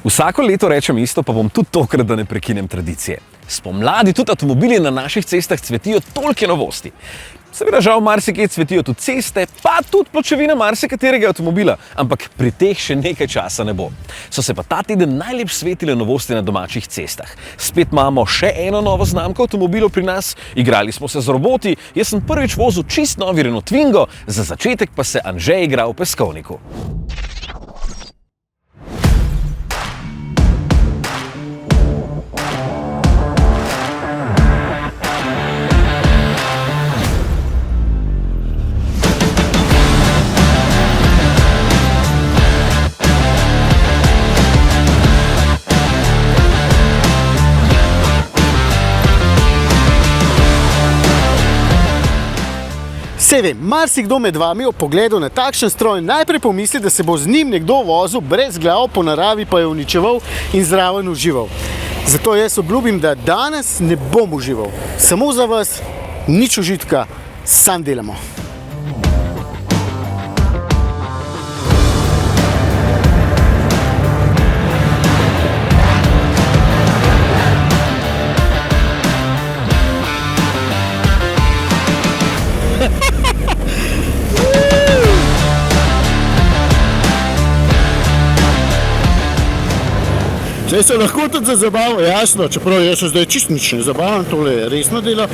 Vsako leto rečem isto, pa bom tudi tokrat, da ne prekinem tradicije. Spomladi tudi avtomobili na naših cestah cvetijo tolke novosti. Seveda žal marsikje cvetijo tudi ceste, pa tudi pločevina marsikaterega avtomobila, ampak pri teh še nekaj časa ne bo. So se pa ta teden najlepš svetile novosti na domačih cestah. Spet imamo še eno novo znamko avtomobilov pri nas, igrali smo se z roboti, jaz sem prvič vozil čist novi Renault Twingo, za začetek pa se Anže igra v peskovniku. Saj vem, marsikdo med vami ob pogledu na takšen stroj najprej pomisli, da se bo z njim nekdo vozil brez glav po naravi, pa je uničeval in zraven užival. Zato jaz obljubim, da danes ne bom užival. Samo za vas, nič užitka, sam delamo. Zdaj se lahko tudi za zabavo, jasno, čeprav jaz se zdaj čisto nič ne zabavam, tole je resno delo.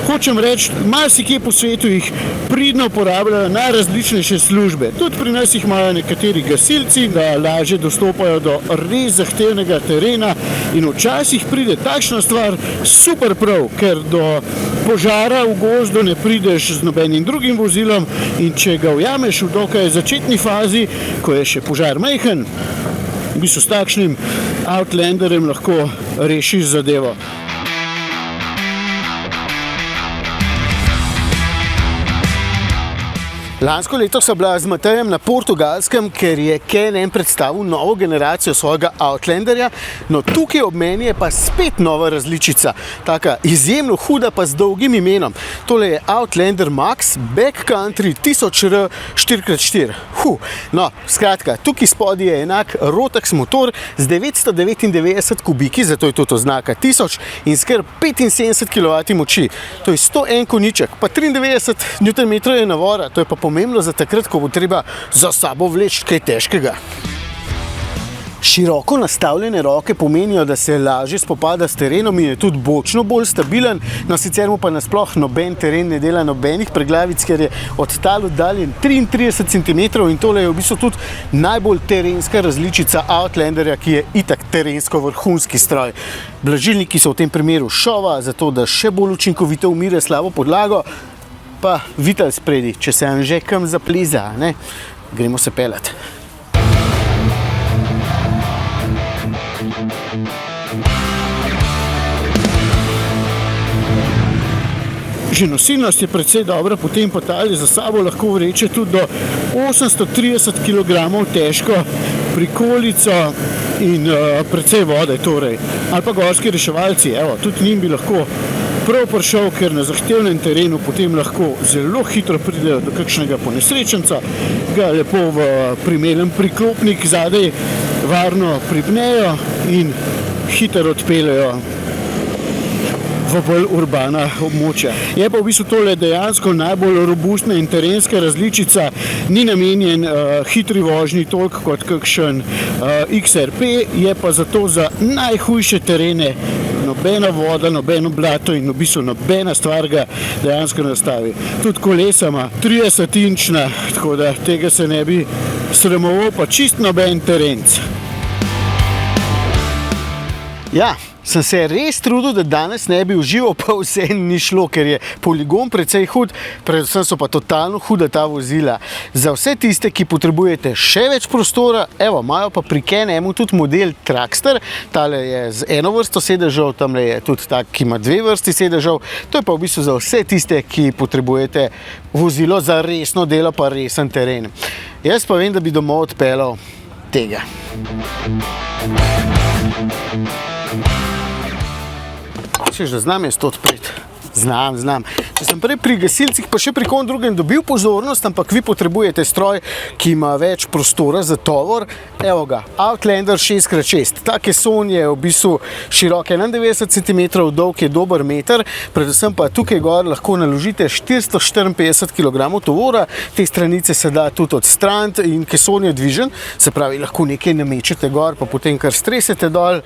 Hočem reči, marsikje po svetu jih pridno uporabljajo najrazličnejše službe. Tudi pri nas jih imajo nekateri gasilci, da lažje dostopajo do res zahtevnega terena in včasih pride takšna stvar super prav, ker do požara v gozdu ne prideš z nobenim drugim vozilom in če ga ujameš v dokaj začetni fazi, ko je še požar majhen, v bistvu s takšnim Outlanderjem lahko rešiš zadevo. Lansko leto so bila z Matejem na Portugalskem, ker je K&N predstavil novo generacijo svojega Outlanderja, no tukaj ob meni je pa spet nova različica, taka izjemno huda pa z dolgim imenom. Tole je Outlander Max Backcountry 1000R 4x4. No, skratka, tukaj spodaj je enak Rotax motor z 999 kubiki, zato je tudi oznaka 1000 in skrb 75 kW moči. To je 101 konjiček, pa 93 Nm je navora, to je pa pomembno za takrat, ko bo treba za sabo vleči kaj težkega. Široko nastavljene roke pomenijo, da se lažje spopada s terenom in je tudi bočno bolj stabilen, no sicer mu pa nasploh noben teren ne dela nobenih preglavic, ker je od tal oddaljen 33 cm in tole je v bistvu tudi najbolj terenska različica Outlanderja, ki je itak terensko vrhunski stroj. Blažilniki so v tem primeru šova, zato da še bolj učinkovito umire slabo podlago, pa vitel spredi, če se Anže kam zapliza, ne? Gremo se pelat. Že nosilnost je precej dobra, potem pa tali za sabo lahko vreče tudi do 830 kg težko prikolico in precej vode torej. Ali pa gorski reševalci, evo, tudi njim bi lahko prav prišel, ker na zahtevnem terenu potem lahko zelo hitro pridejo do kakšnega ponesrečenca, ga lepo v primeljen priklopnik zadaj varno pripnejo in hitro odpeljejo v bolj urbana območja. Je pa v bistvu tole dejansko najbolj robustna in terenska različica, ni namenjen hitri vožnji toliko kot kakšen XRP, je pa zato za najhujše terene nobena voda, nobeno blato in v bistvu nobena stvar ga dejansko nastavi. Tudi kolesa ima 30-inčna, tako da tega se ne bi sramoval, pa čist noben terenc. Ja, sem se res trudil, da danes ne bi užival, pa vse ni šlo, ker je poligon precej hud, predvsem so pa totalno huda ta vozila. Za vse tiste, ki potrebujete še več prostora, evo, imajo pa pri K&N tudi model Trackster, tale je z eno vrsto sedežev, tamle je tudi tak, ki ima dve vrsti sedežev, to je pa v bistvu za vse tiste, ki potrebujete vozilo za resno delo, pa resen teren. Jaz pa vem, da bi domov odpeljal tega. Češ, da znam jaz to odpreti? Znam. Če sem prej pri gasilcih, pa še pri kom drugem dobil pozornost, ampak vi potrebujete stroj, ki ima več prostora za tovor. Evo ga, Outlander 6x6. Ta keson je v bistvu širok 91 cm, dolg je dober meter, predvsem pa tukaj gor lahko naložite 454 kg tovora. Te stranice se da tudi odstraniti in keson je dvižen, se pravi, lahko nekaj namečete gor, pa potem kar stresete dol.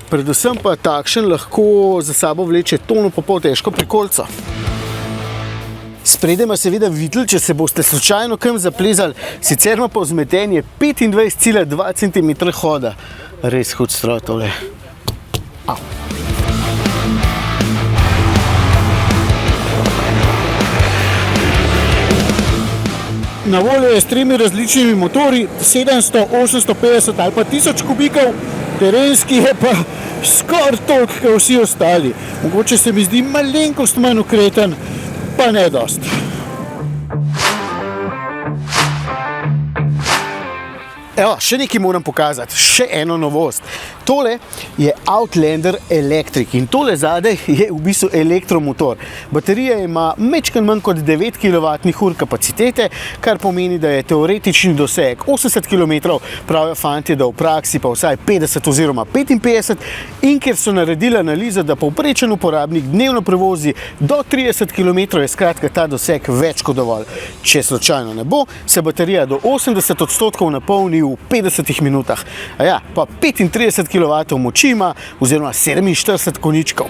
Predvsem pa takšen lahko za sabo vleče tono pa pol težko prikolico. Spredaj ima seveda vitel, če se boste slučajno kam zaplezali, sicer ima pa vzmetenje 25,2 cm hoda. Res hud stroj tole. Au. Na voljo je s 3 različnimi motorji, 700, 850 ali pa 1000 kubikov, terenski je pa skoraj toliko, kot vsi ostali. Mogoče se mi zdi malenkost manj ukreten, pa ne dosti. Evo, še nekaj moram pokazati, še eno novost. Tole je Outlander Electric in tole zadaj je v bistvu elektromotor. Baterija ima majčkeno manj kot 9 kWh kapacitete, kar pomeni, da je teoretični doseg 80 km, pravijo fantje, da v praksi pa vsaj 50 oziroma 55, in ker so naredili analizo, da povprečen uporabnik dnevno prevozi do 30 km, je skratka ta doseg več kot dovolj. Če slučajno ne bo, se baterija do 80% napolni v 50 minutah. A ja, pa 35 kW moči ima oziroma 47 konjičkov.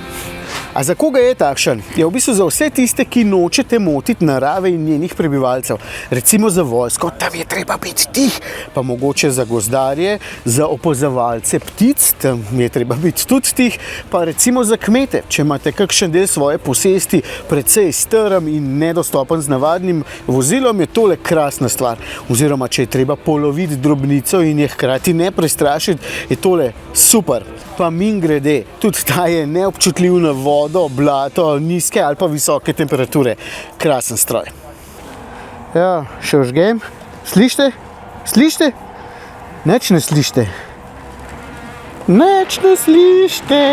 A za koga je takšen? Je v bistvu za vse tiste, ki nočete motiti narave in njenih prebivalcev. Recimo za vojsko, tam je treba biti tih, pa mogoče za gozdarje, za opazovalce ptic, tam je treba biti tudi tih, pa recimo za kmete, če imate kakšen del svoje posesti precej strm in nedostopen z navadnim vozilom, je tole krasna stvar. Oziroma, če je treba poloviti drobnico in je hkrati ne prestrašiti, je tole super. Pa mimogrede, tudi ta je neobčutljiv na vodo, blato, nizke ali pa visoke temperature. Krasen stroj. Ja, še vžgem. Slište? Slište? Nič ne slište. Nič ne slište.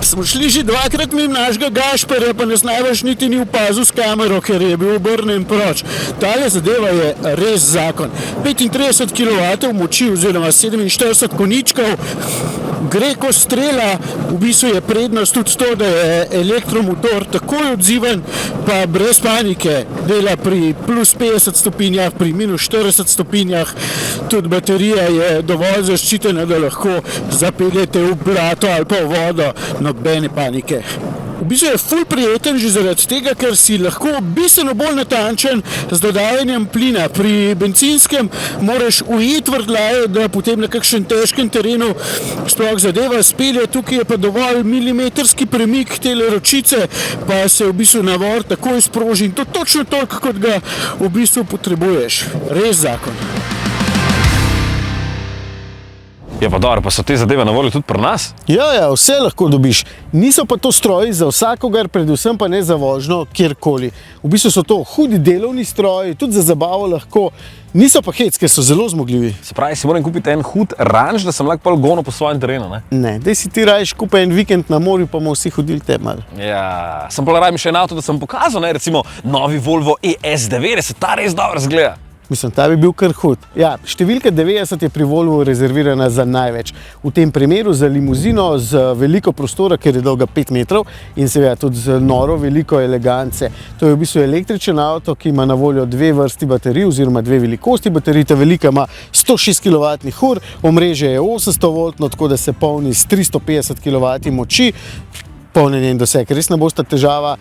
Smo šli že dvakrat mimo našega Gašperja, pa nas največ niti ni opazil s kamero, ker je bil obrnjen proč. Tale zadeva je res zakon. 35 kW moči oziroma 47 konjičkov, gre ko strela, v bistvu je prednost tudi to, da je elektromotor takoj odziven, pa brez panike. Dela pri plus 50 stopinjah, pri minus 40 stopinjah, tudi baterija je dovolj zaščitena, da lahko zapeljete v blato ali pa v vodo, nobene panike. V bistvu je ful prijeten že zaradi tega, ker si lahko bistveno bolj natančen z dodajanjem plina. Pri benzinskem moraš ujeti vrtljaje, da potem na kakšen težkem terenu sploh zadeva spelje. Tukaj je pa dovolj milimetrski premik tele ročice, pa se v bistvu navor takoj sproži in to točno toliko, kot ga v bistvu potrebuješ. Res zakon. Ja, pa dobro, pa so te zadeve na voljo tudi pri nas? Ja, vse lahko dobiš. Niso pa to stroji za vsakogar, predvsem pa ne za vožnjo kjerkoli. V bistvu so to hudi delovni stroji, tudi za zabavo lahko. Niso pa hec, ker so zelo zmogljivi. Se pravi, si moram kupiti en hud ranč, da sem lahko pol gonil po svojem terenu, ne? Ne, daj si ti rajš kupa en vikend na morju, pa bomo vsi hodili te malo. Ja, sem pa rajim še en avto, da sem pokazal, ne, recimo novi Volvo ES90, ta res dobro zgleda. Mislim, ta bi bil kar hud. Ja, številka 90 je pri Volvu rezervirana za največ. V tem primeru za limuzino z veliko prostora, ker je dolga 5 metrov in seveda tudi z noro veliko elegance. To je v bistvu električen avto, ki ima na voljo dve vrsti baterij oziroma dve velikosti baterij. Ta velika ima 106 kWh, omrežje je 800 V, tako da se polni s 350 kW moči. Polnjen in doseg, res ne bosta težava.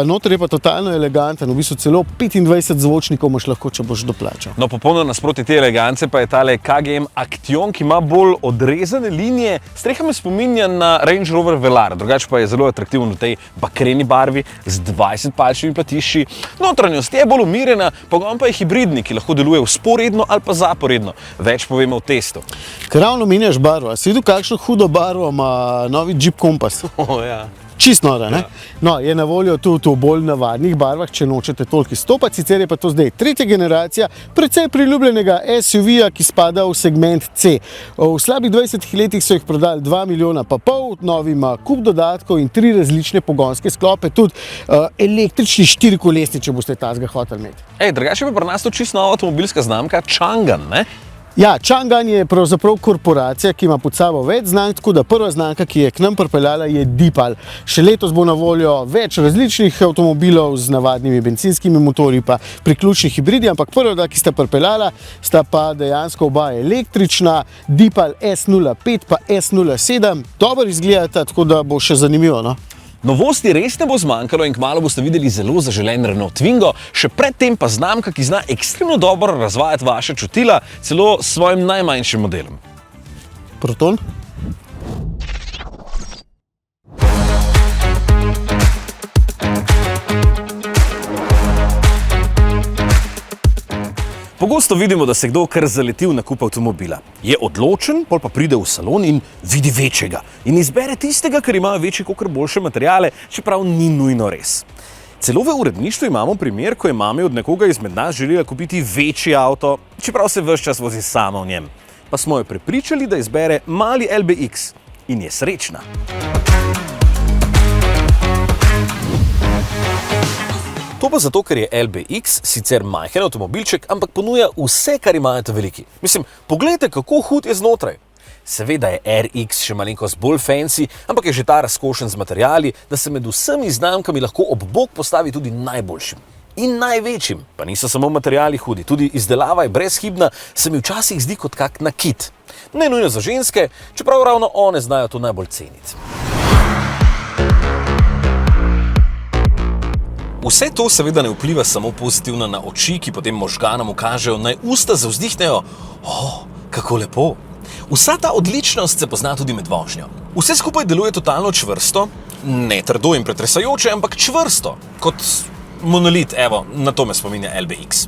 Noter je pa totalno eleganten, v bistvu celo 25 zvočnikov imaš lahko, če boš doplačal. No, popolno nasproti te elegance pa je tale KGM Action, ki ima bolj odrezane linije. Streha me spominja na Range Rover Velar, drugače pa je zelo atraktiven v tej bakreni barvi z 20 palčnimi platišči. Notranjost je bolj umirjena, pogon pa je hibridni, ki lahko deluje vzporedno ali pa zaporedno. Več povemo v testu. Ker ravno menjaš barvo, si videl, kakšno hudo barvo ima novi Jeep Compass? Ja. Čist nora, ne? No, je na voljo tudi v bolj navadnih barvah, če nočete toliko izstopati, sicer je pa to zdaj tretja generacija precej priljubljenega SUV-ja, ki spada v segment C. V slabih 20 letih so jih prodali 2,5 milijona, novi ima kup dodatkov in 3 različne pogonske sklope, tudi električni 4-kolesni, če boste tazga hoteli imeti. Drugače pa pri nas to čisto nova avtomobilska znamka Changan, ne? Ja, Changan je pravzaprav korporacija, ki ima pod sabo več znamk, tako da prva znamka, ki je k nam pripeljala, je Deepal. Še letos bo na voljo več različnih avtomobilov z navadnimi bencinskimi motorji pa priključni hibridi, ampak prva, ki sta pripeljala, sta pa dejansko oba električna, Deepal S05 pa S07. Dobro izgledata, tako da bo še zanimivo, no? Novosti res ne bo zmanjkalo in kmalu boste videli zelo zaželen Renault Twingo, še predtem pa znamka, ki zna ekstremno dobro razvajati vaše čutila, celo s svojim najmanjšim modelom. Proton? Pogosto vidimo, da se kdo kar zaleti v nakup avtomobila. Je odločen, pol pa pride v salon in vidi večjega. In izbere tistega, ker ima večji kakor boljše materiale, čeprav ni nujno res. Celo v uredništvu imamo primer, ko je mami od nekoga izmed nas želela kupiti večji avto, čeprav se ves čas vozi sama v njem. Pa smo jo prepričali, da izbere mali LBX. In je srečna. To pa zato, ker je LBX sicer majhen avtomobilček, ampak ponuja vse, kar imajo ta veliki. Mislim, poglejte, kako hud je znotraj. Seveda je RX še malenkost bolj fancy, ampak je že ta razkošen z materiali, da se med vsemi znamkami lahko ob bok postavi tudi najboljšim. In največjim. Pa niso samo materiali hudi, tudi izdelava je brezhibna, se mi včasih zdi kot kak nakit. Ne nujno za ženske, čeprav ravno one znajo to najbolj ceniti. Vse to seveda ne vpliva samo pozitivno na oči, ki potem možganom ukažejo, naj usta zavzdihnejo. Kako lepo! Vsa ta odličnost se pozna tudi med vožnjo. Vse skupaj deluje totalno čvrsto, ne trdo in pretresajoče, ampak čvrsto, kot monolit, evo, na to me spominja LBX.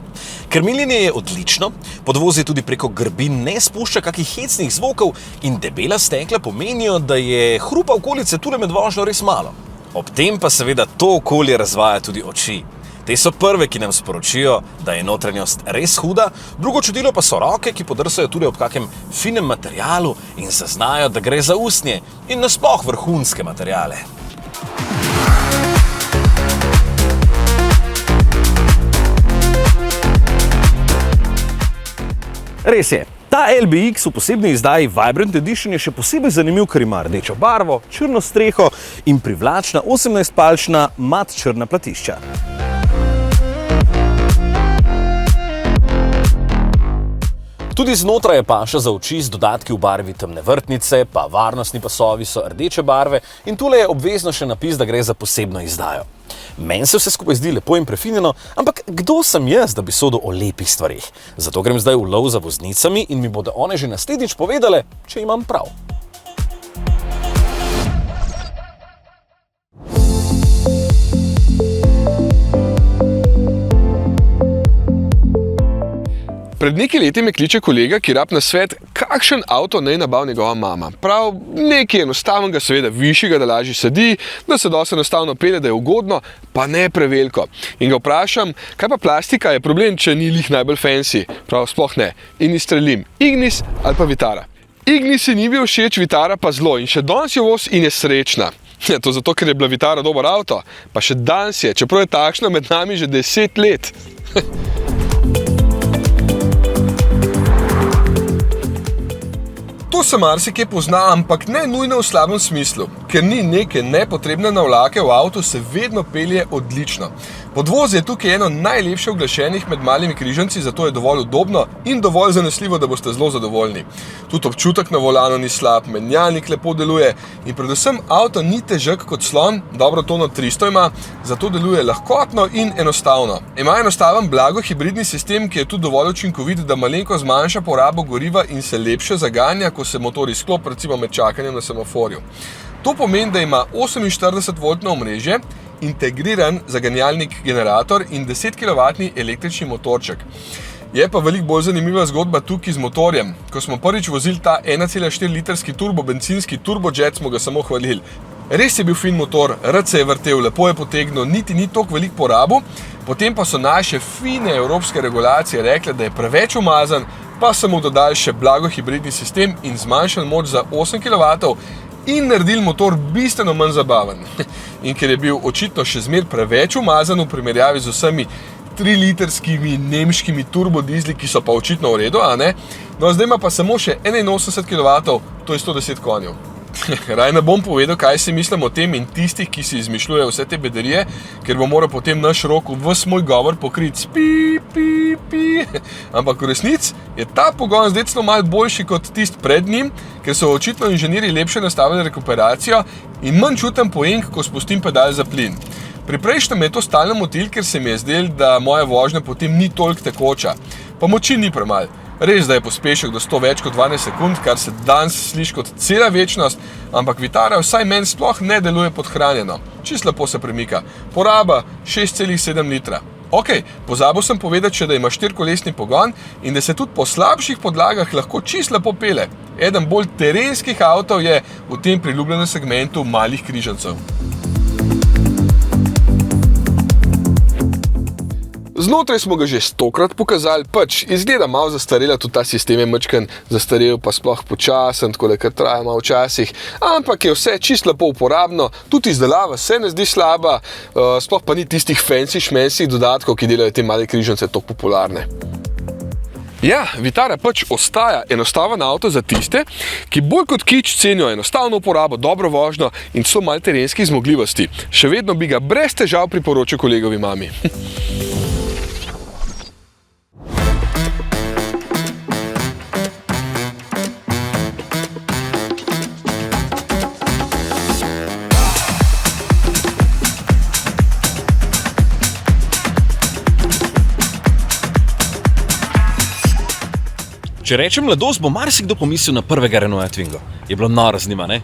Krmiljenje je odlično, podvozje tudi preko grbin ne spušča kakih hecnih zvokov in debela stekla pomenijo, da je hrupa okolice tule med vožnjo res malo. Ob tem pa seveda to okolje razvaja tudi oči. Te so prve, ki nam sporočijo, da je notranjost res huda, drugo čudilo pa so roke, ki podrsajo tudi ob kakem finem materialu in zaznajo, da gre za usnje in nasploh vrhunske materiale. Res je. Ta LBX v posebni izdaji Vibrant Edition je še posebej zanimiv, ker ima rdečo barvo, črno streho in privlačna 18-palčna mat črna platišča. Tudi znotraj je paša za oči z dodatki v barvi temne vrtnice, pa varnostni pasovi so rdeče barve in tule je obvezno še napis, da gre za posebno izdajo. Meni se vse skupaj zdi lepo in prefinjeno, ampak kdo sem jaz, da bi sodil o lepih stvarih? Zato grem zdaj v lov za voznicami in mi bodo one že naslednjič povedale, če imam prav. Pred nekaj leti me kliče kolega, ki rab na svet, kakšen avto naj nabavi njegova mama. Prav, nekaj enostavnega, seveda višjega, da lažje sedi, da se dosti enostavno pelje, da je ugodno, pa ne preveliko. In ga vprašam, kaj pa plastika, je problem, če ni lih najbolj fancy? Prav, sploh ne. In izstrelim, Ignis ali pa Vitara. Ignis si ni bil všeč, Vitara pa zelo in še danes jo voz in je srečna. To zato, ker je bila Vitara dober avto, pa še danes je, čeprav je takšna med nami že 10 let. To se marsikje pozna, ampak ne nujno v slabem smislu. Ker ni neke nepotrebne navlake v avtu, se vedno pelje odlično. Podvozje je tukaj eno najlepše uglašenih med malimi križanci, zato je dovolj udobno in dovolj zanesljivo, da boste zelo zadovoljni. Tudi občutek na volanu ni slab, menjalnik lepo deluje in predvsem avto ni težek kot slon, dobro tono 300 ima, zato deluje lahkotno in enostavno. Ima enostaven blago hibridni sistem, ki je tudi dovolj učinkovit, da malenko zmanjša porabo goriva in se lepše zaganja, ko se motor izklop, recimo med čakanjem na semaforju. To pomeni, da ima 48-voltno omrežje, integriran zaganjalnik generator in 10 kW električni motorček. Je pa veliko bolj zanimiva zgodba tukaj z motorjem. Ko smo prvič vozili ta 1,4 litrski turbo bencinski turbojet, smo ga samo hvalili. Res je bil fin motor, rad se je vrtel, lepo je potegnil, niti ni toliko velik porabil, potem pa so naše fine evropske regulacije rekle, da je preveč umazan, pa so mu dodali še blago hibridni sistem in zmanjšali moč za 8 kW in naredili motor bistveno manj zabaven. In ker je bil očitno še zmer preveč umazan v primerjavi z vsemi 3-litrskimi nemškimi turbodizli, ki so pa očitno v redu, a ne? No, zdaj ima pa samo še 81 kW, to je 110 konjev. Raj ne bom povedal, kaj si mislim o tem in tistih, ki si izmišljujejo vse te bedarije, ker bo moral potem naš Rok ves moj govor pokriti s pi, pi, pi. Ampak v resnici je ta pogon zdaj malo boljši kot tist pred njim, ker so očitno inženirji lepše nastavili rekuperacijo in manj čutim pojenk, ko spustim pedal za plin. Pri prejšnjem je to stalno motil, ker se mi je zdel, da moja vožnja potem ni toliko tekoča. Pa moči ni premalj. Res, da je pospešek do 100 več kot 12 sekund, kar se danes sliši kot cela večnost, ampak Vitara vsaj meni sploh ne deluje podhranjeno. Čisto lepo se premika. Poraba 6,7 litra. Ok, pozabil sem povedati še, da ima 4-kolesni pogon in da se tudi po slabših podlagah lahko čisto lepo pele. Eden bolj terenskih avtov je v tem priljubljenem segmentu malih križancev. Znotraj smo ga že 100-krat pokazali, pač izgleda malo zastarela, tudi ta sistem je majčkeno zastarel, pa sploh počasen, tako kar traja malo včasih, ampak je vse čisto lepo uporabno, tudi izdelava se ne zdi slaba, sploh pa ni tistih fancy dodatkov, ki delajo te male križance tako popularne. Ja, Vitara pač ostaja enostaven avto za tiste, ki bolj kot kič cenijo enostavno uporabo, dobro vožnjo in celo malo terenskih zmogljivosti. Še vedno bi ga brez težav priporočil kolegovi mami. Če rečem mladost, bo marsikdo pomislil na prvega Renaulta Twingo. Je bilo noro z njima, ne?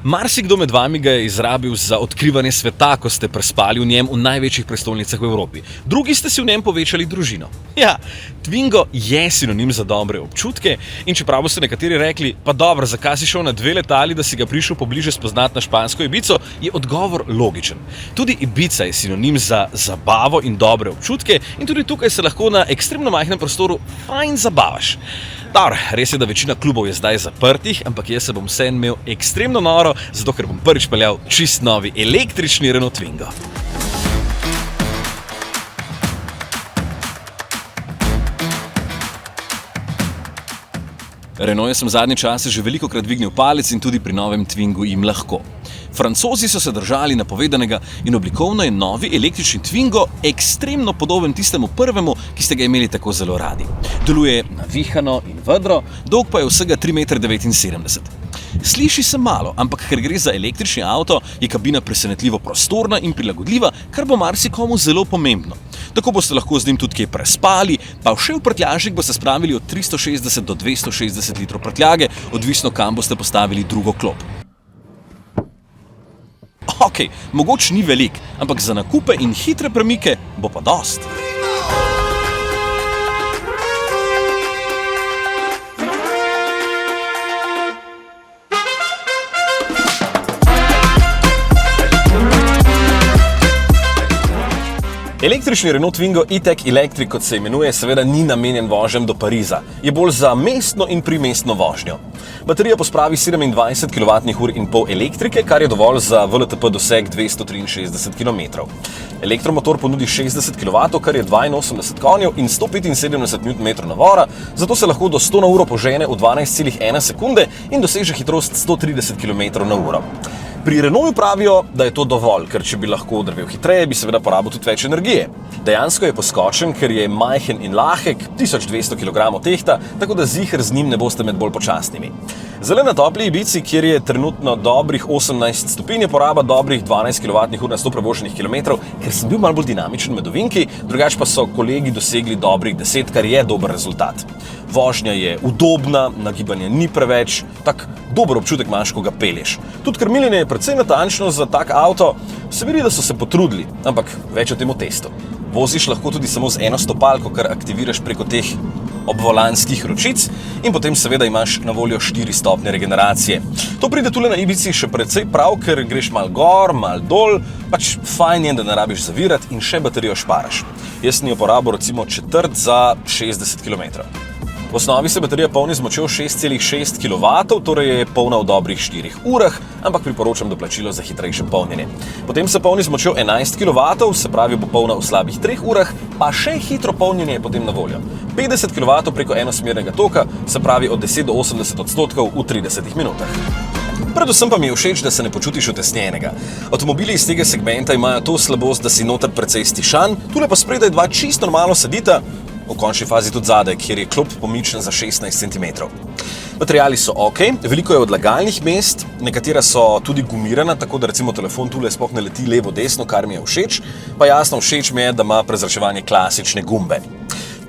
Marsikdo med vami ga je izrabil za odkrivanje sveta, ko ste prespali v njem v največjih prestolnicah v Evropi. Drugi ste si v njem povečali družino. Ja, Twingo je sinonim za dobre občutke in čeprav boste nekateri rekli, pa dobro, zakaj si šel na 2 letali, da si ga prišel pobliže spoznati na špansko Ibico, je odgovor logičen. Tudi Ibica je sinonim za zabavo in dobre občutke in tudi tukaj se lahko na ekstremno majhnem prostoru fajn zabavaš. Dobro, res je, da večina klubov je zdaj zaprtih, ampak jaz se bom vseeno imel ekstremno noro, zato ker bom prvič peljal čist novi električni Renault Twingo. Renault sem zadnje čase že velikokrat dvignil palec in tudi pri novem Twingu jim lahko. Francozi so se držali napovedanega in oblikovno je novi električni Twingo ekstremno podoben tistemu prvemu, ki ste ga imeli tako zelo radi. Deluje navihano in vedro, dolg pa je vsega 3,79 m. Sliši se malo, ampak ker gre za električni avto, je kabina presenetljivo prostorna in prilagodljiva, kar bo marsikomu zelo pomembno. Tako boste lahko z njim tudi kje prespali, pa še v prtljažnik boste spravili od 360 do 260 litrov prtljage, odvisno kam boste postavili drugo klop. Ok, mogoče ni velik, ampak za nakupe in hitre premike bo pa dost. Električni Renault Twingo E-Tech Electric, kot se imenuje, seveda ni namenjen vožnjam do Pariza. Je bolj za mestno in primestno vožnjo. Baterija pospravi 27 kWh elektrike, kar je dovolj za WLTP doseg 263 km. Elektromotor ponudi 60 kW, kar je 82 konjev in 175 Nm navora, zato se lahko do 100 na uro požene v 12,1 sekunde in doseže hitrost 130 km/h. Pri Renaultu pravijo, da je to dovolj, ker če bi lahko drvel hitreje, bi seveda porabil tudi več energije. Dejansko je poskočen, ker je majhen in lahek, 1200 kg tehta, tako da ziher z njim ne boste med bolj počasnimi. Zelo na topli Ibici, kjer je trenutno dobrih 18 stopinj, je poraba dobrih 12 kWh na 100 prevoženih kilometrov, ker sem bil malo bolj dinamičen med ovinki, drugače pa so kolegi dosegli dobrih 10, kar je dober rezultat. Vožnja je udobna, nagibanje ni preveč, tak dober občutek imaš, ko ga pelješ. Tudi krmiljenje je precej natančno za tak avto, Se vidi, da so se potrudili, ampak več o tem testu. Voziš lahko tudi samo z eno stopalko, kar aktiviraš preko teh obvolanskih ročic in potem seveda imaš na voljo 4 stopnje regeneracije. To pride tule na Ibici še precej prav, ker greš mal gor, mal dol, pač fajn je, da ne rabiš zavirati in še baterijo šparaš. Jaz sem jo porabil recimo četrt za 60 km. V osnovi se baterija polni z močjo 6,6 kW, torej je polna v dobrih 4 urah, ampak priporočam doplačilo za hitrejše polnjenje. Potem se polni z močjo 11 kW, se pravi bo polna v slabih 3 urah, pa še hitro polnjenje je potem na voljo. 50 kW preko enosmernega toka, se pravi od 10 do 80% v 30 minutah. Predvsem pa mi je všeč, da se ne počutiš utesnjenega. Avtomobili iz tega segmenta imajo to slabost, da si noter precej stišan, tule pa spredaj dva čisto normalno sedita, v končni fazi tudi zadaj, kjer je klop pomičen za 16 cm. Materiali so ok, veliko je odlagalnih mest, nekatera so tudi gumirana, tako da recimo telefon tule sploh ne leti levo-desno, kar mi je všeč, pa jasno všeč mi je, da ima prezračevanje klasične gumbe.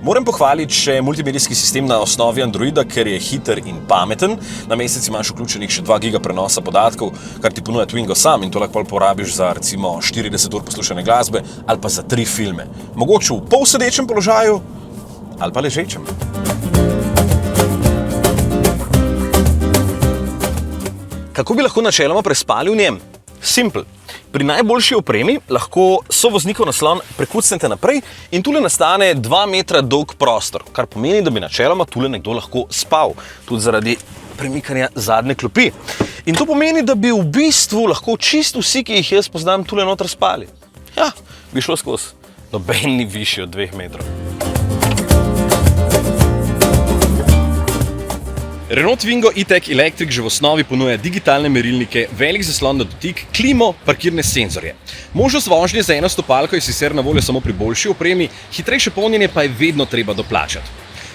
Moram pohvaliti še multimedijski sistem na osnovi Androida, ker je hiter in pameten. Na mesec imaš vključenih še 2 GB prenosa podatkov, kar ti ponuja Twingo sam in to lahko porabiš za recimo 40 ur poslušane glasbe ali pa za 3 filme. Mogoče v polsedečem položaju ali pa ležečem. Kako bi lahko načeloma prespali v njem? Simple. Pri najboljši opremi lahko sovoznikov naslon prekucnete naprej in tule nastane 2 metra dolg prostor, kar pomeni, da bi načeloma tule nekdo lahko spal, tudi zaradi premikanja zadnje klopi. In to pomeni, da bi v bistvu lahko čisto vsi, ki jih jaz poznam, tule noter spali. Ja, bi šlo skozi. Noben ni višji od 2 metrov. Renault Twingo E-Tech Electric že v osnovi ponuja digitalne merilnike, velik zaslon na dotik, klimo, parkirne senzorje. Možnost vožnje za eno stopalko je sicer na voljo samo pri boljši opremi, hitrejše polnjenje pa je vedno treba doplačati.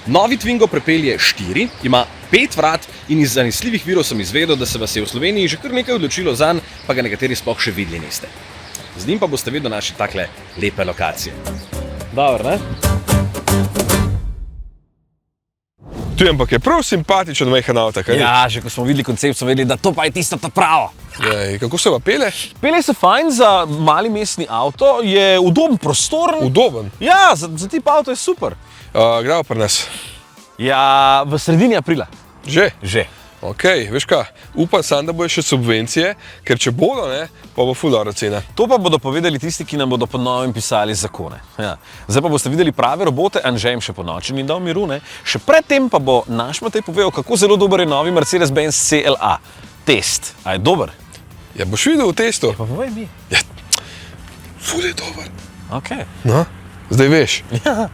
Novi Twingo prepelje 4, ima 5 vrat in iz zanesljivih virov sem izvedel, da se vas je v Sloveniji že kar nekaj odločilo zanj, pa ga nekateri sploh še videli niste. Z njim pa boste vedno našli takle lepe lokacije. Dobro, ne? Tu ampak je prav simpatičen majhen avto, kaj? Ja, že ko smo videli koncept, smo vedeli, da to pa je tisto ta pravo. Kako se pa pele? Pele se fajn, za mali mestni avto je udoben, prostoren. Udoben? Ja, za tip avto je super. Gremo pri nas. Ja, v sredini aprila. Že? Že. Ok, veš kaj, upam sam, da bojo še subvencije, ker če bodo, ne, pa bo ful dobra cena. To pa bodo povedali tisti, ki nam bodo po novem pisali zakone. Ja. Zdaj pa boste videli prave robote, Anže jim še po noči ni dal miru, ne. Še predtem pa bo naš Matej povedal, kako zelo dober je novi Mercedes-Benz CLA. Test. A je dober? Ja, boš videl v testu. Pa povej mi. Ja, ful je dober. Ok. No, zdaj veš. Ja.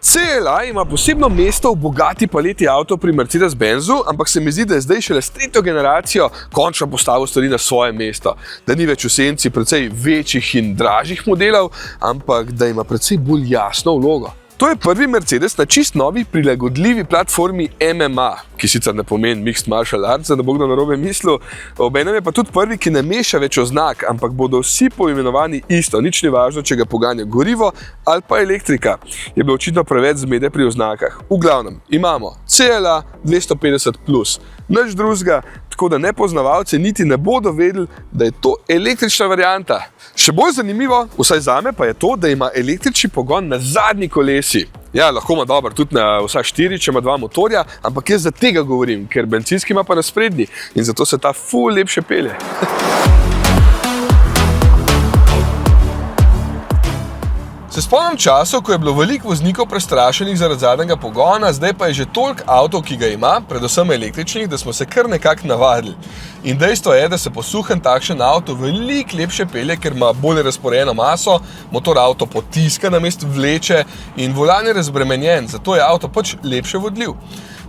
CLA ima posebno mesto v bogati paleti avto pri Mercedes-Benzu, ampak se mi zdi, da je zdaj šele s 3. generacijo končno postavil stvari na svoje mesto. Da ni več v senci precej večjih in dražjih modelov, ampak da ima precej bolj jasno vlogo. To je prvi Mercedes na čist novi prilagodljivi platformi MMA, ki sicer ne pomeni Mixed Martial Arts, da bo kdo narobe mislil. Obenem je pa tudi prvi, ki ne meša več oznak, ampak bodo vsi poimenovani isto. Nič ni važno, če ga poganja gorivo ali pa elektrika. Je bilo očitno preveč zmede pri oznakah. V glavnem, imamo CLA 250+, nič drugega, tako da nepoznavalci niti ne bodo vedeli, da je to električna varianta. Še bolj zanimivo, vsaj zame, pa je to, da ima električni pogon na zadnji kolesi. Ja, lahko ima dobro tudi na vsa 4, če ima 2 motorja, ampak jaz za tega govorim, ker bencinski ima pa na sprednji in zato se ta ful lepše pelje. Se spomnim časov, ko je bilo veliko voznikov prestrašenih zaradi zadnjega pogona, zdaj pa je že toliko avtov, ki ga ima, predvsem električnih, da smo se kar nekako navadili. In dejstvo je, da se posuhen takšen avto veliko lepše pelje, ker ima bolj razporejeno maso, motor avto potiska namesto vleče in volan je razbremenjen, zato je avto pač lepše vodljiv.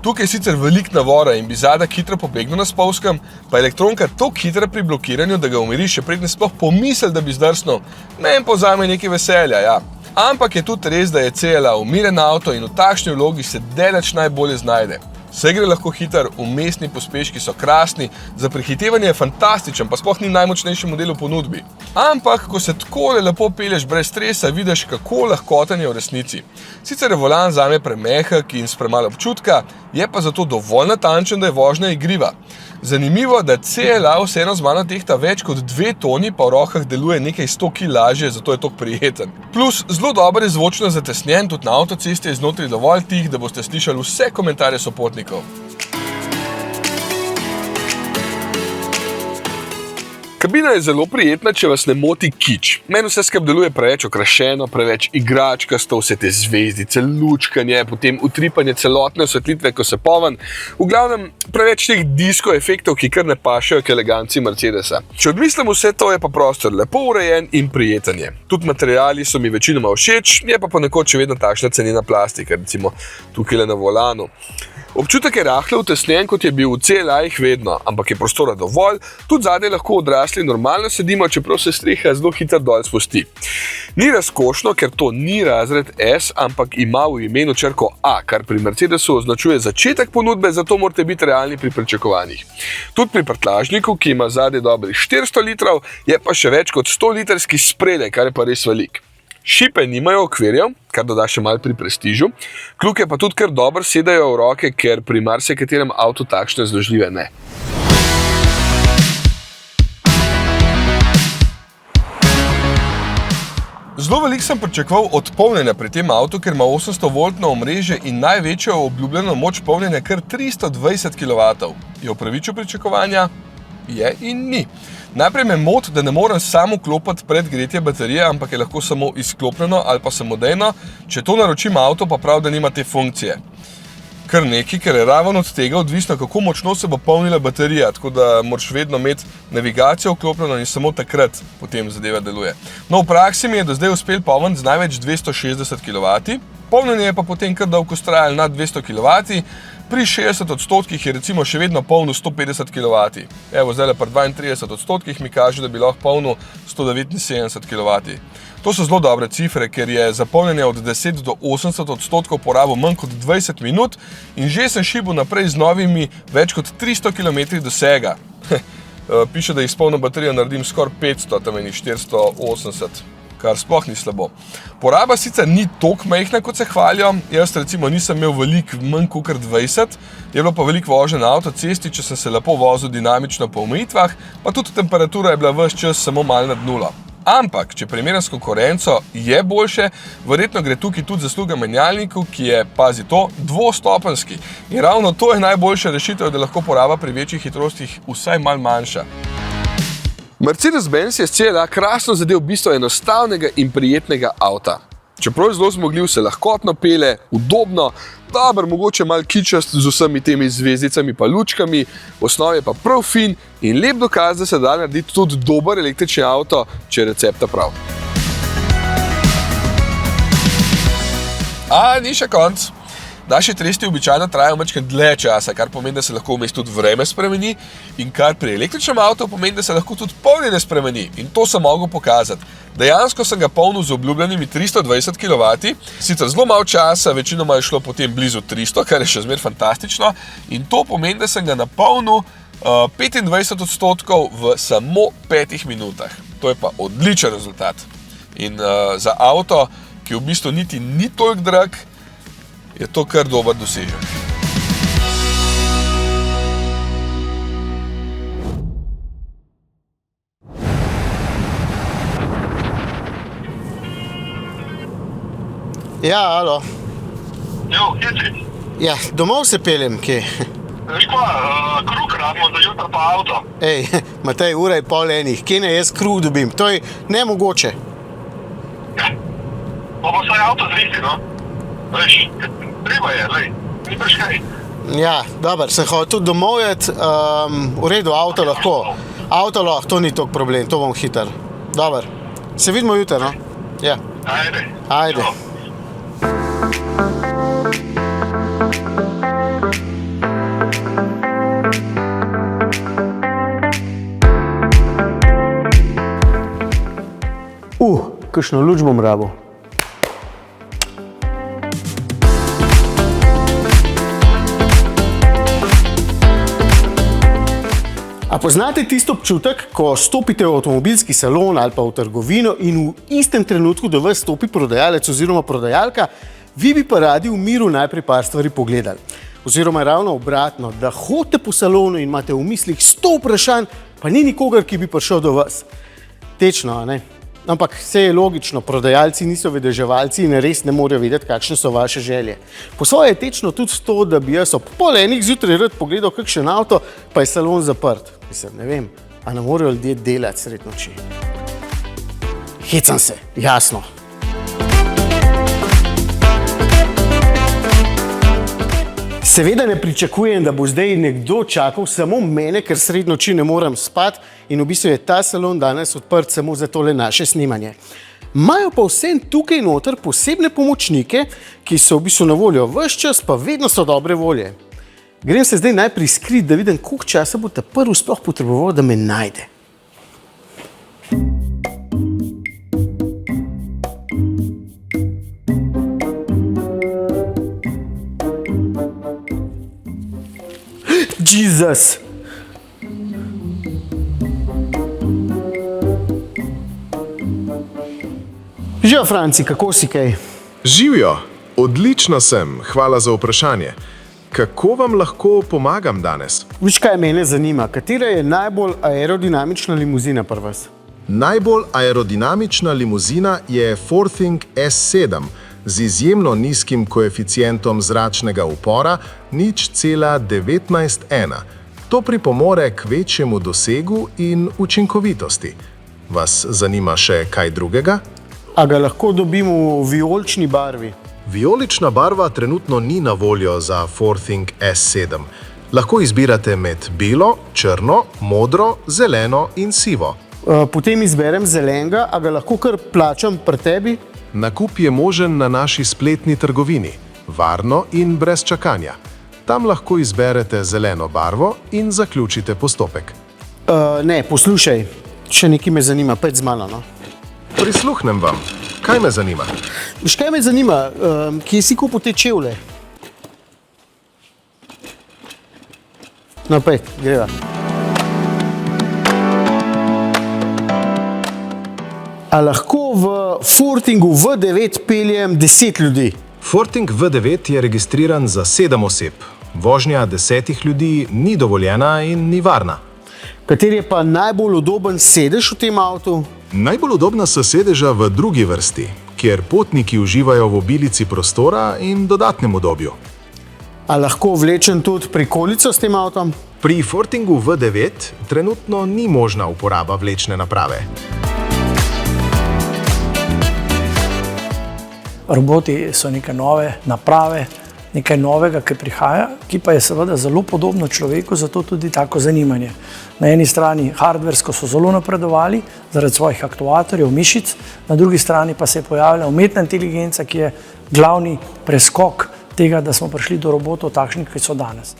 Tukaj je sicer veliko navora in bi zadek hitro pobegnil na spolzkem, pa je elektronka toliko hitra pri blokiranju, da ga umiri še predne sploh pomisel, da bi zdrsnil. Meni povzame nekaj veselja, ja. Ampak je tudi res, da je CLA umiren avto in v takšni vlogi se daleč najbolje znajde. Vse gre lahko hiter, vmesni pospeški so krasni, za prehitevanje je fantastičen, pa sploh ni najmočnejši model v ponudbi. Ampak, ko se takole lepo pelješ brez stresa, vidiš, kako lahkoten je v resnici. Sicer je volan zame premehek in s premalo občutka, je pa zato dovolj natančen, da je vožnja igriva. Zanimivo, da CLA vseeno z mano tehta več kot 2 toni, pa v rokah deluje nekaj 100 kg lažje, zato je tok prijeten. Plus, zelo dober je zvočno zatesnjen, tudi na avtocesti je znotraj dovolj tih, da boste slišali vse komentarje sopotnikov. Kabina je zelo prijetna, če vas ne moti kič. Meni vse skupaj deluje preveč okrašeno, preveč igračkasto, vse te zvezdice, lučkanje, potem utripanje celotne osvetlitve, ko se poln. V glavnem, preveč teh disko efektov, ki kar ne pašejo k eleganci Mercedesa. Če odmislim vse to, je pa prostor lepo urejen in prijeten je. Tudi materiali so mi večinoma všeč, je pa ponekod še vedno takšna cenena plastika, recimo tukaj na volanu. Občutek je rahlo utesnjen, kot je bil v CLA-jih vedno, ampak je prostora dovolj, tudi zadaj lahko odrasli normalno sedimo, čeprav se streha zelo hitro dol spusti. Ni razkošno, ker to ni razred S, ampak ima v imenu črko A, kar pri Mercedesu označuje začetek ponudbe, zato morate biti realni pri pričakovanjih. Tudi pri prtljažniku, ki ima zadaj dobrih 400 litrov, je pa še več kot 100 litrski spredaj, kar je pa res velik. Šipe nimajo okvirjev, kar doda še malo pri prestižu, kljuke pa tudi kar dobro sedajo v roke, ker pri marsikaterem avtu takšne zložljive ne. Zelo veliko sem pričakoval od polnjenja pri tem avtu, ker ima 800-voltno omrežje in največjo obljubljeno moč polnjenja kar 320 kW. Je upravičil pričakovanja? Je in ni. Najprej me moti, da ne morem samo vklopiti predgretje baterije, ampak je lahko samo izklopljeno ali pa samodejno. Če to naročim avto, pa prav, da nima te funkcije. Kar nekaj, ker je ravno od tega odvisno, kako močno se bo polnila baterija, tako da moraš vedno imeti navigacijo vklopljeno in samo takrat potem zadeva deluje. No, v praksi mi je do zdaj uspel polniti z največ 260 kW, polnjenje je pa potem kar dolgo trajalo nad 200 kW, pri 60% je recimo še vedno polnil 150 kW. Evo, zdaj pri 32% mi kaže, da bi lahko polnil 179 kW. To so zelo dobre cifre, ker je za polnjenje od 10 do 80% porabil manj kot 20 minut in že sem šibil naprej z novimi več kot 300 km dosega. Piše, da jih s polno baterijo naredim skoraj 500, tam je 480. Kar sploh ni slabo. Poraba sicer ni toliko majhna, kot se hvalijo. Jaz recimo nisem imel veliko manj kot 20, je bilo pa veliko vožnje na avtocesti, če sem se lepo vozil dinamično po omejitvah, pa tudi temperatura je bila ves čas samo malo nad nulo. Ampak, če primerjam s konkurenco, je boljše, verjetno gre tukaj tudi zasluga menjalniku, ki je, pazi to, dvostopenjski. In ravno to je najboljša rešitev, da lahko poraba pri večjih hitrostih vsaj malo manjša. Mercedes-Benz je s CLA krasno zadev bistvo enostavnega in prijetnega avta. Čeprav je zelo zmogljiv, se lahkotno pele, udobno, dober, mogoče malo kičast z vsemi temi zvezdicami pa lučkami, v osnovi je pa prav fin in lep dokaz, da se da narediti tudi dober električni avto, če je recepta prav. A ni še konc. Naši testi običajno trajajo malo dlje časa, kar pomeni, da se lahko vmes tudi vreme spremeni in kar pri električnem avtu pomeni, da se lahko tudi polnjenje spremeni. In to sem mogel pokazati. Dejansko sem ga polnil z obljubljenimi 320 kW, sicer zelo malo časa, večinoma je šlo potem blizu 300, kar je še zmer fantastično. In to pomeni, da sem ga napolnil 25% v samo 5 minutah. To je pa odličen rezultat. In za avto, ki v bistvu niti ni toliko drag, je to kar dober dosežek. Ja, alo. Jo, kje si? Ja, domov se peljem, kje? Veš kva, krug rabimo za jutro pa avto. Ej, Matej, ura je 12:30, kje ne jaz kruh dobim? To je nemogoče. Ja, pa vsaj avto zriti, no. Veš, treba je, lej, ni preš kaj. Ja, dober, sem hotel domov jet, v redu, avto lahko. Avto lahko, to ni toliko problem, to bom hiter. Dober, se vidimo jutri, no? Ja. Ajde. Ajde. Jo. Kakšno luč bom rabil. A poznate tisto občutek, ko stopite v avtomobilski salon ali pa v trgovino in v istem trenutku do vas stopi prodajalec oziroma prodajalka, vi bi pa radi v miru najprej par stvari pogledali. Oziroma ravno obratno, da hodite po salonu in imate v mislih 100 vprašanj, pa ni nikogar, ki bi prišel do vas. Tečno, a ne? Ampak vse je logično, prodajalci niso vedeževalci in res ne morejo vedeti, kakšne so vaše želje. Po svoje je tečno tudi to, da bi jaz ob 8:30 zjutraj rad pogledal kakšen avto, pa je salon zaprt. Mislim, ne vem, a ne morejo ljudje delati sred noči. Hecam se, jasno. Seveda ne pričakujem, da bo zdaj nekdo čakal samo mene, ker sred noči ne morem spati in v bistvu je ta salon danes odprt samo za tole naše snemanje. Imajo pa vsem tukaj noter posebne pomočnike, ki so v bistvu na voljo ves čas, pa vedno so dobre volje. Grem se zdaj najprej skrit, da vidim, koliko časa bo ta prvi sploh potreboval, da me najde. Jezus! Živijo, Franci, kako si kaj? Živijo, odlično sem, hvala za vprašanje. Kako vam lahko pomagam danes? Viš, kaj mene zanima, katera je najbolj aerodinamična limuzina pri vas? Najbolj aerodinamična limuzina je Forthing S7 z izjemno nizkim koeficientom zračnega upora 0,191. To pripomore k večjemu dosegu in učinkovitosti. Vas zanima še kaj drugega? A ga lahko dobimo v vijolični barvi? Vijolična barva trenutno ni na voljo za Forthing S7. Lahko izbirate med belo, črno, modro, zeleno in sivo. Potem izberem zelenega, a ga lahko kar plačam pri tebi? Nakup je možen na naši spletni trgovini, varno in brez čakanja. Tam lahko izberete zeleno barvo in zaključite postopek. Ne, poslušaj, še nekaj me zanima, pet z mano, no? Prisluhnem vam. Kaj me zanima? Viš, kaj me zanima, kje si kupil te čevlje? No, pet, greva. A lahko v Fortingu V9 peljem 10 ljudi? Forting V9 je registriran za 7 oseb. Vožnja 10 ljudi ni dovoljena in ni varna. Kateri je pa najbolj udoben sedež v tem avtu? Najbolj udobna so sedeža v drugi vrsti, kjer potniki uživajo v obilici prostora in dodatnem udobju. A lahko vlečem tudi prikolico s tem avtom? Pri Fortingu V9 trenutno ni možna uporaba vlečne naprave. Roboti so neke nove naprave, nekaj novega, ki prihaja, ki pa je seveda zelo podobno človeku, zato tudi tako zanimanje. Na eni strani hardversko so zelo napredovali zaradi svojih aktuatorjev, mišic, na drugi strani pa se je pojavila umetna inteligenca, ki je glavni preskok tega, da smo prišli do robotov takšnih, ki so danes.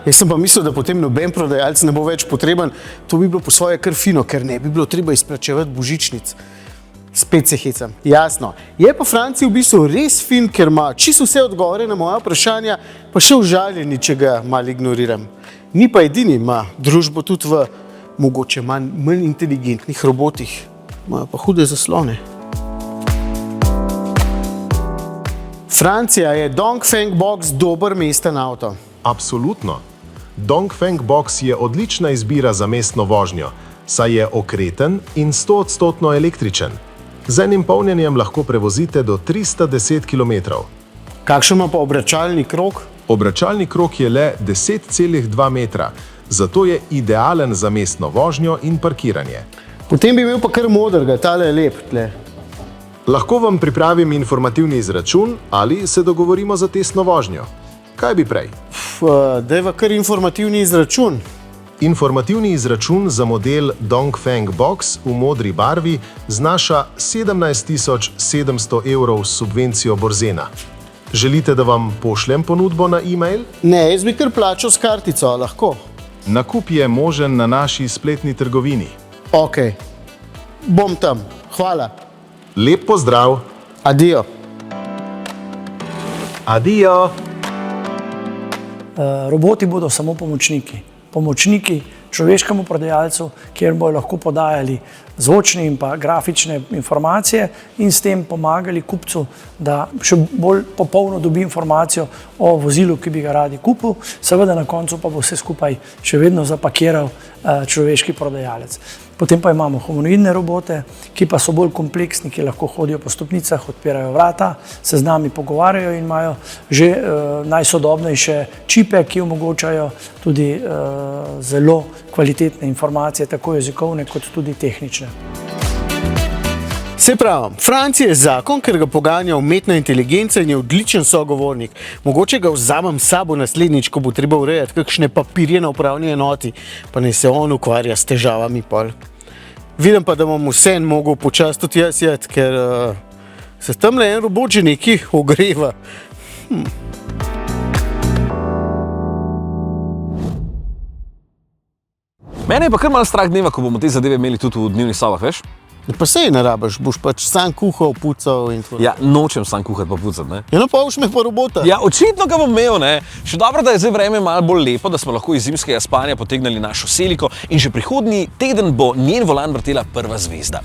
Jaz sem pa mislil, da potem noben prodajalec ne bo več potreben. To bi bilo po svoje kar fino, ker ne bi bilo treba izplačevati božičnic. Spet se hecam, jasno. Je pa Franci v bistvu res fin, ker ima čisto vse odgovore na moja vprašanja, pa še užaljeni, če ga malo ignoriram. Ni pa edini, ima družbo tudi v mogoče manj inteligentnih robotih. Imajo pa hude zaslone. Francija, je Dongfeng Box dober mesten avto? Absolutno. Dongfeng Box je odlična izbira za mestno vožnjo, saj je okreten in 100% električen. Z enim polnjenjem lahko prevozite do 310 km. Kakšen ima pa obračalni krog? Obračalni krog je le 10,2 metra, zato je idealen za mestno vožnjo in parkiranje. Potem bi imel pa kar modrega, tale je lep tle. Lahko vam pripravim informativni izračun ali se dogovorimo za testno vožnjo. Kaj bi prej? Dajva kar informativni izračun. Informativni izračun za model Dongfeng Box v modri barvi znaša 17.700 € s subvencijo Borzena. Želite, da vam pošljem ponudbo na e-mail? Ne, jaz bi kar plačal s kartico, lahko. Nakup je možen na naši spletni trgovini. Ok, bom tam, hvala. Lep pozdrav! Adijo. Roboti bodo samo pomočniki. pomočniki človeškemu prodajalcu, kjer bodo lahko podajali zvočne in pa grafične informacije in s tem pomagali kupcu, da še bolj popolno dobi informacijo o vozilu, ki bi ga radi kupil. Seveda na koncu pa bo vse skupaj še vedno zapakiral človeški prodajalec. Potem pa imamo humanoidne robote, ki pa so bolj kompleksni, ki lahko hodijo po stopnicah, odpirajo vrata, se z nami pogovarjajo in imajo že najsodobnejše čipe, ki omogočajo tudi zelo kvalitetne informacije, tako jezikovne kot tudi tehnične. Se pravi, Francija je zakon, ker ga poganja umetna inteligenca in je odličen sogovornik. Mogoče ga vzamem s sabo naslednjič, ko bo treba urejati kakšne papirje na upravni enoti, pa naj se on ukvarja s težavami pol. Vidim pa, da bom vseeno mogel počasi tudi jaz jeti, ker se tamle en robot že nekaj ogreva. Mene je pa kar malo strah dneva, ko bomo te zadeve imeli tudi v dnevnih sobah, veš? Pa sej ne rabiš, boš pač sam kuhal, pucal in tako. Ja, nočem sam kuhati pa pucati, ne? Ja, no pa už me pa robota. Ja, očitno ga bom imel, ne? Še dobro, da je zdaj vreme malo bolj lepo, da smo lahko iz zimskega spanja potegnili našo Seliko in že prihodnji teden bo njen volan vrtela prva zvezda.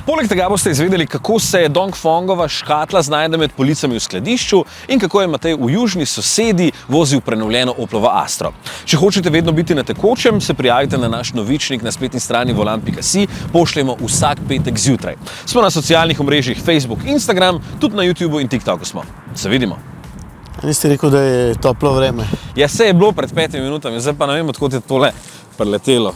Poleg tega boste izvedeli, kako se Dongfengova škatla znajde med policami v skladišču in kako je Matej v južni sosedi vozil prenovljeno Oplovo Astro. Če hočete vedno biti na tekočem, se prijavite na naš novičnik na spletni strani volan.si, pošljemo vsak petek zjutraj. Smo na socialnih omrežjih Facebook, Instagram, tudi na YouTubeu in TikToku smo. Se vidimo. Niste rekel, da je toplo vreme? Ja, se je bilo pred 5 minutami, zdaj pa ne vem, odkot je tole preletelo.